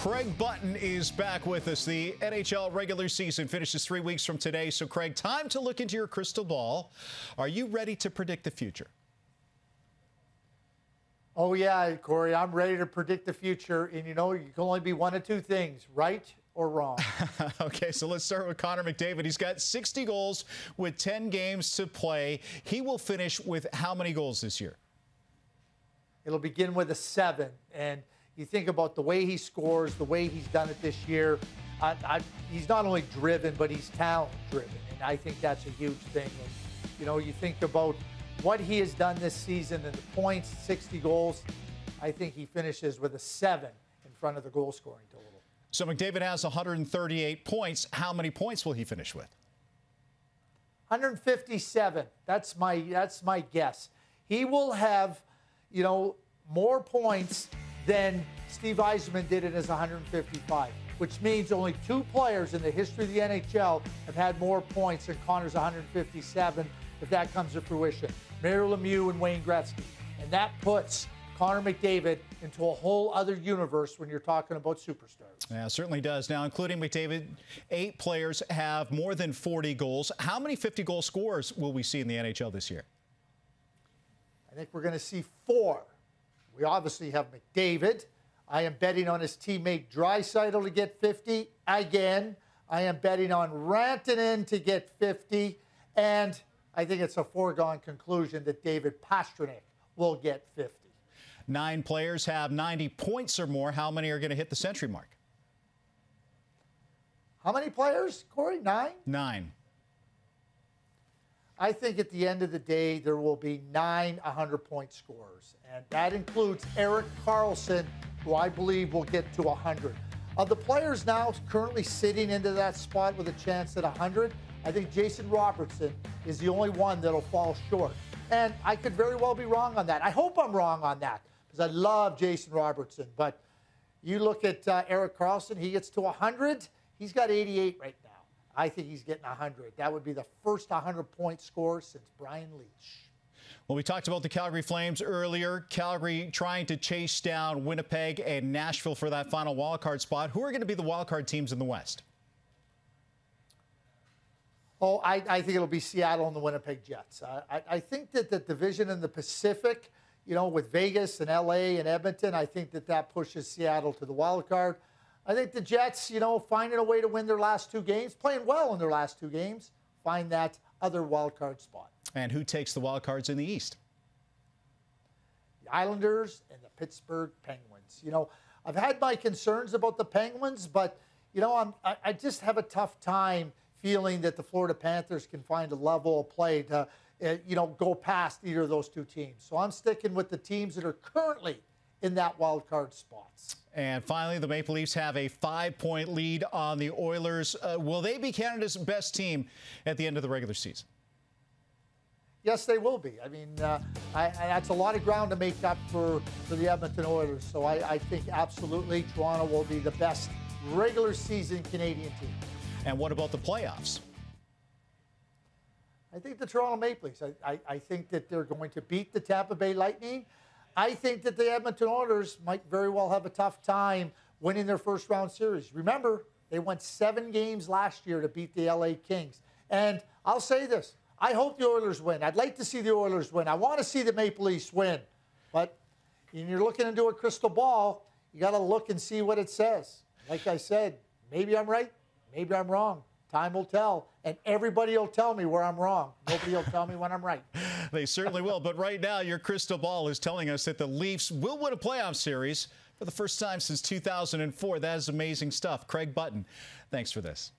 Craig Button is back with us. The NHL regular season finishes 3 weeks from today. So, Craig, time to look into your crystal ball. Are you ready to predict the future? Oh, yeah, Corey, I'm ready to predict the future. And, you know, you can only be one of two things, right or wrong. Okay, so let's start with Connor McDavid. He's got 60 goals with 10 games to play. He will finish with how many goals this year? It'll begin with a 7. And you think about the way he scores, the way he's done it this year. He's not only driven, but he's talent-driven. And I think that's a huge thing. And, you know, you think about what he has done this season and the points, 60 goals. I think he finishes with a 7 in front of the goal-scoring total. So McDavid has 138 points. How many points will he finish with? 157. That's my guess. He will have, you know, more points than Steve Yzerman did in his 155, which means only 2 players in the history of the NHL have had more points than Connor's 157, if that comes to fruition. Mario Lemieux and Wayne Gretzky. And that puts Connor McDavid into a whole other universe when you're talking about superstars. Yeah, it certainly does. Now, including McDavid, 8 players have more than 40 goals. How many 50-goal scorers will we see in the NHL this year? I think we're going to see 4. We obviously have McDavid. I am betting on his teammate Draisaitl to get 50 again. I am betting on Rantanen to get 50. And I think it's a foregone conclusion that David Pastrnak will get 50. 9 players have 90 points or more. How many are going to hit the century mark? How many players, Corey? 9? 9. I think at the end of the day, there will be 9 100-point scorers. And that includes Erik Karlsson, who I believe will get to 100. Of the players now currently sitting into that spot with a chance at 100, I think Jason Robertson is the only one that'll fall short. And I could very well be wrong on that. I hope I'm wrong on that, because I love Jason Robertson. But you look at Erik Karlsson, he gets to 100. He's got 88 right now. I think he's getting 100. That would be the first 100-point score since Brian Leetch. Well, we talked about the Calgary Flames earlier. Calgary trying to chase down Winnipeg and Nashville for that final wildcard spot. Who are going to be the wildcard teams in the West? Oh, I think it'll be Seattle and the Winnipeg Jets. I think that the division in the Pacific, you know, with Vegas and L.A. and Edmonton, I think that pushes Seattle to the wild card. I think the Jets, you know, finding a way to win their last 2 games, playing well in their last 2 games, find that other wild card spot. And who takes the wild cards in the East? The Islanders and the Pittsburgh Penguins. You know, I've had my concerns about the Penguins, but, you know, I just have a tough time feeling that the Florida Panthers can find a level of play to, you know, go past either of those 2 teams. So I'm sticking with the teams that are currently in that wild card spots. And finally, the Maple Leafs have a 5-point lead on the Oilers. Will they be Canada's best team at the end of the regular season? Yes, they will be. I mean, that's a lot of ground to make up for the Edmonton Oilers. So I think absolutely Toronto will be the best regular season Canadian team. And what about the playoffs? I think the Toronto Maple Leafs. I think that they're going to beat the Tampa Bay Lightning. I think that the Edmonton Oilers might very well have a tough time winning their first-round series. Remember, they won 7 games last year to beat the LA Kings. And I'll say this. I hope the Oilers win. I'd like to see the Oilers win. I want to see the Maple Leafs win. But when you're looking into a crystal ball, you got to look and see what it says. Like I said, maybe I'm right, maybe I'm wrong. Time will tell, and everybody will tell me where I'm wrong. Nobody will tell me when I'm right. They certainly will, but right now your crystal ball is telling us that the Leafs will win a playoff series for the first time since 2004. That is amazing stuff. Craig Button, thanks for this.